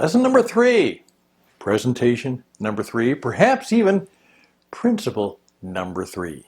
Lesson number 3, presentation number 3, perhaps even principle number 3.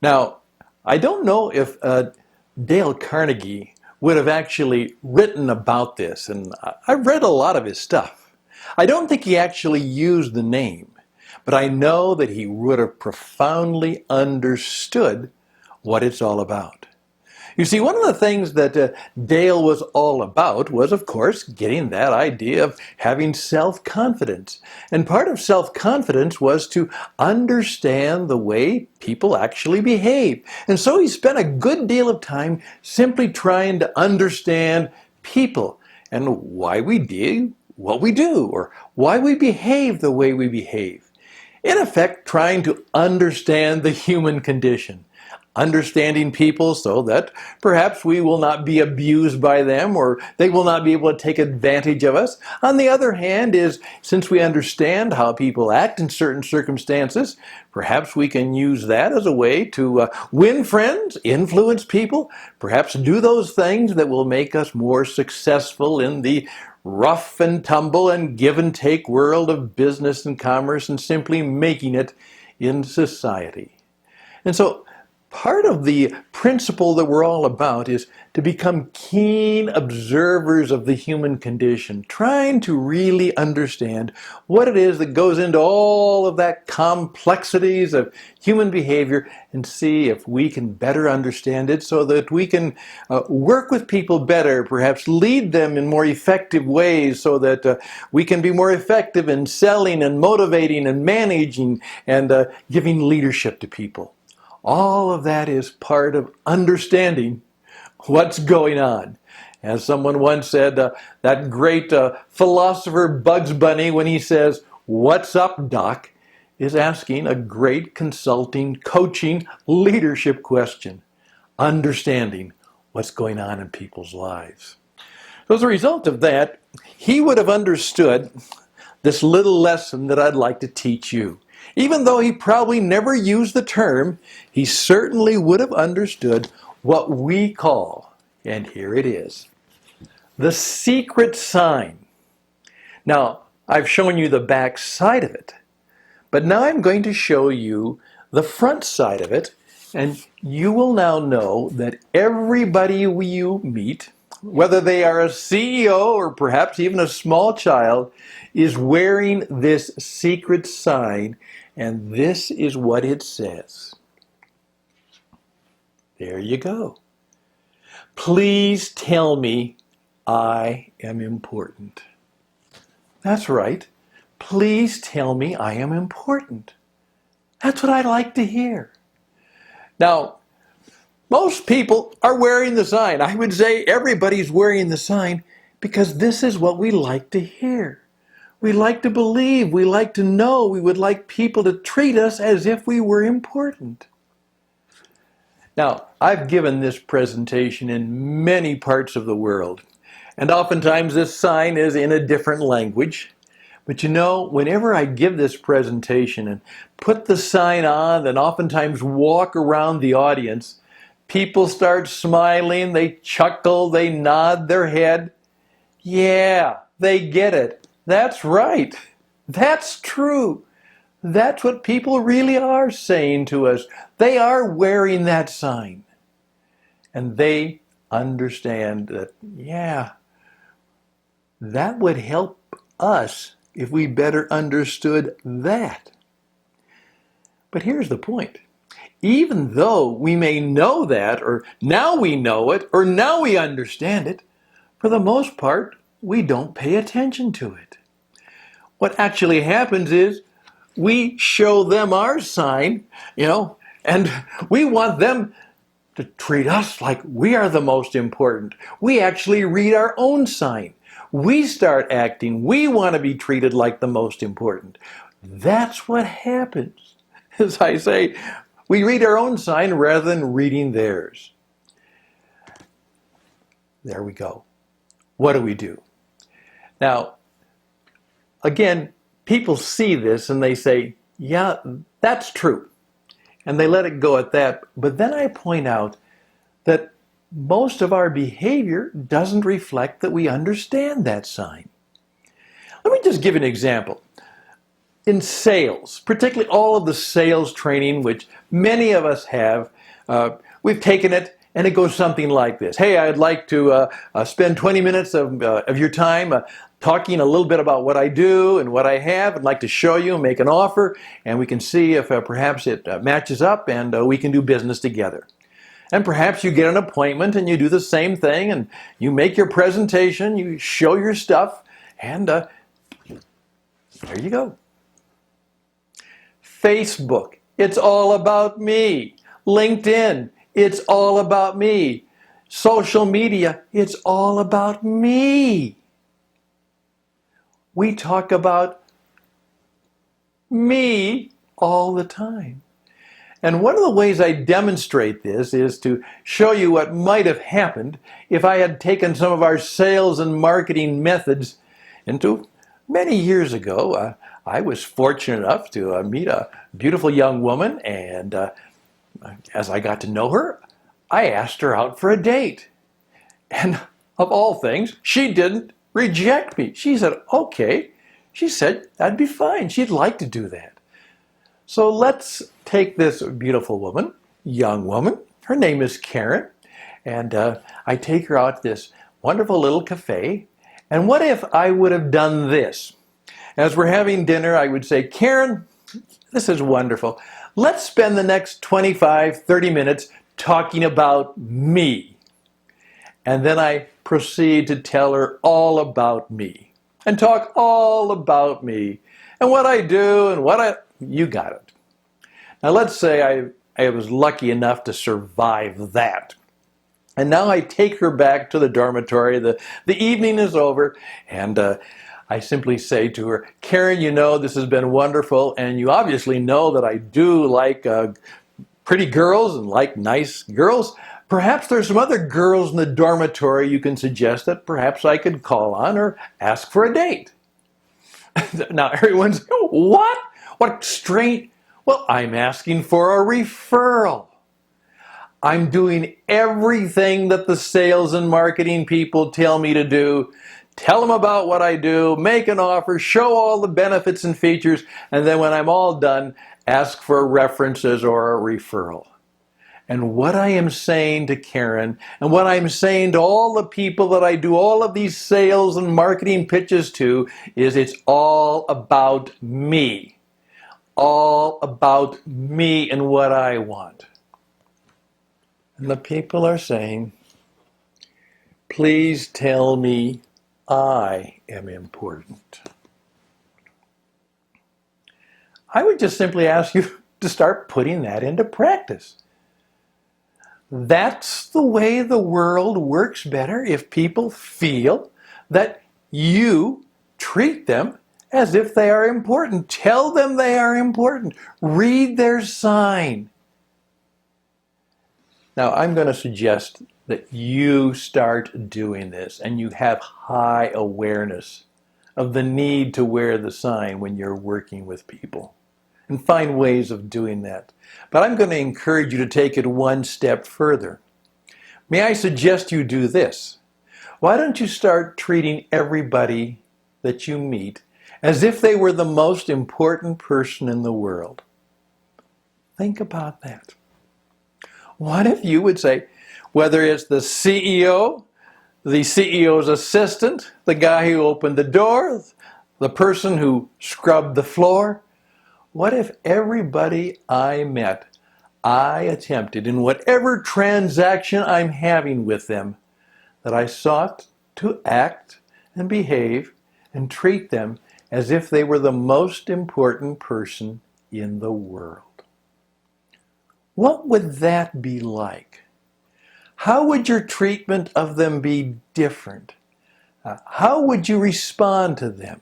Now, I don't know if Dale Carnegie would have actually written about this, and I've read a lot of his stuff. I don't think he actually used the name, but I know that he would have profoundly understood what it's all about. You see, one of the things that Dale was all about was, of course, getting that idea of having self-confidence. And part of self-confidence was to understand the way people actually behave. And so he spent a good deal of time simply trying to understand people and why we do what we do, or why we behave the way we behave. In effect, trying to understand the human condition. Understanding people so that perhaps we will not be abused by them, or they will not be able to take advantage of us. On the other hand is, since we understand how people act in certain circumstances, perhaps we can use that as a way to win friends, influence people, perhaps do those things that will make us more successful in the rough and tumble and give and take world of business and commerce, and simply making it in society. And so part of the principle that we're all about is to become keen observers of the human condition, trying to really understand what it is that goes into all of that complexities of human behavior, and see if we can better understand it so that we can work with people better, perhaps lead them in more effective ways so that we can be more effective in selling and motivating and managing and giving leadership to people. All of that is part of understanding what's going on. As someone once said, that great philosopher Bugs Bunny, when he says, "What's up, Doc?" is asking a great consulting, coaching, leadership question. Understanding what's going on in people's lives. So as a result of that, he would have understood this little lesson that I'd like to teach you. Even though he probably never used the term, he certainly would have understood what we call, and here it is, the secret sign. Now, I've shown you the back side of it, but now I'm going to show you the front side of it, and you will now know that everybody you meet, whether they are a CEO or perhaps even a small child, is wearing this secret sign, and this is what it says. There you go. Please tell me I am important. That's right. Please tell me I am important. That's what I like to hear. Now, most people are wearing the sign. I would say everybody's wearing the sign because this is what we like to hear. We like to believe, we like to know, we would like people to treat us as if we were important. Now, I've given this presentation in many parts of the world, and oftentimes this sign is in a different language. But you know, whenever I give this presentation and put the sign on and oftentimes walk around the audience, people start smiling, they chuckle, they nod their head. Yeah, they get it. That's right. That's true. That's what people really are saying to us. They are wearing that sign. And they understand that, yeah, that would help us if we better understood that. But here's the point. Even though we may know that, or now we know it, or now we understand it, for the most part, we don't pay attention to it. What actually happens is we show them our sign, and we want them to treat us like we are the most important. We actually read our own sign. We start acting. We want to be treated like the most important. That's what happens. As I say, we read our own sign rather than reading theirs. There we go. What do? Now, again, people see this and they say, yeah, that's true. And they let it go at that. But then I point out that most of our behavior doesn't reflect that we understand that sign. Let me just give an example. In sales, particularly all of the sales training, which many of us have, we've taken it and it goes something like this. Hey, I'd like to spend 20 minutes of your time talking a little bit about what I do and what I have. I'd like to show you and make an offer, and we can see if perhaps it matches up and we can do business together. And perhaps you get an appointment and you do the same thing and you make your presentation, you show your stuff, and there you go. Facebook, it's all about me. LinkedIn, it's all about me. Social media, it's all about me. We talk about me all the time. And one of the ways I demonstrate this is to show you what might have happened if I had taken some of our sales and marketing methods into many years ago. I was fortunate enough to meet a beautiful young woman, and as I got to know her, I asked her out for a date. And of all things, she didn't reject me. She said, okay. She said that'd be fine. She'd like to do that. So let's take this beautiful woman, young woman. Her name is Karen. And I take her out to this wonderful little cafe. And what if I would have done this? As we're having dinner, I would say, Karen, this is wonderful. Let's spend the next 25, 30 minutes talking about me. And then I proceed to tell her all about me and talk all about me and what I do and you got it. Now let's say I was lucky enough to survive that. And now I take her back to the dormitory. The evening is over, and I simply say to her, Karen, you know, this has been wonderful, and you obviously know that I do like pretty girls and like nice girls. Perhaps there's some other girls in the dormitory you can suggest that perhaps I could call on or ask for a date. Now everyone's, what? What strange? Well, I'm asking for a referral. I'm doing everything that the sales and marketing people tell me to do. Tell them about what I do, make an offer, show all the benefits and features, and then when I'm all done, ask for references or a referral. And what I am saying to Karen, and what I'm saying to all the people that I do all of these sales and marketing pitches to, is it's all about me. All about me and what I want. And the people are saying, please tell me I am important. I would just simply ask you to start putting that into practice. That's the way the world works better if people feel that you treat them as if they are important. Tell them they are important. Read their sign. Now, I'm going to suggest that you start doing this and you have high awareness of the need to wear the sign when you're working with people and find ways of doing that. But I'm going to encourage you to take it one step further. May I suggest you do this? Why don't you start treating everybody that you meet as if they were the most important person in the world? Think about that. What if you would say, whether it's the CEO, the CEO's assistant, the guy who opened the door, the person who scrubbed the floor, what if everybody I met, I attempted in whatever transaction I'm having with them, that I sought to act and behave and treat them as if they were the most important person in the world? What would that be like? How would your treatment of them be different? How would you respond to them?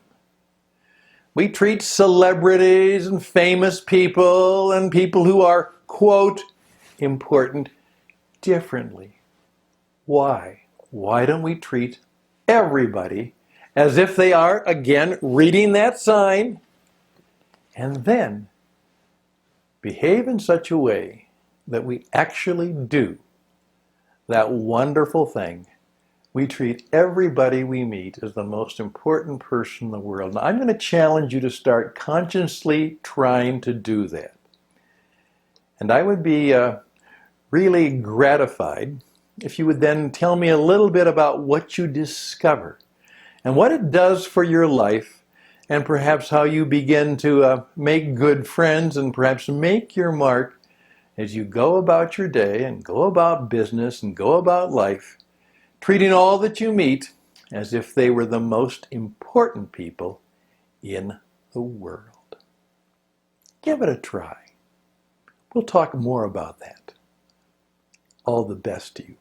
We treat celebrities and famous people and people who are, quote, important differently. Why? Why don't we treat everybody as if they are, again, reading that sign, and then behave in such a way that we actually do that wonderful thing we treat everybody we meet as the most important person in the world. Now, I'm going to challenge you to start consciously trying to do that. And I would be really gratified if you would then tell me a little bit about what you discover and what it does for your life, and perhaps how you begin to make good friends and perhaps make your mark as you go about your day and go about business and go about life, treating all that you meet as if they were the most important people in the world. Give it a try. We'll talk more about that. All the best to you.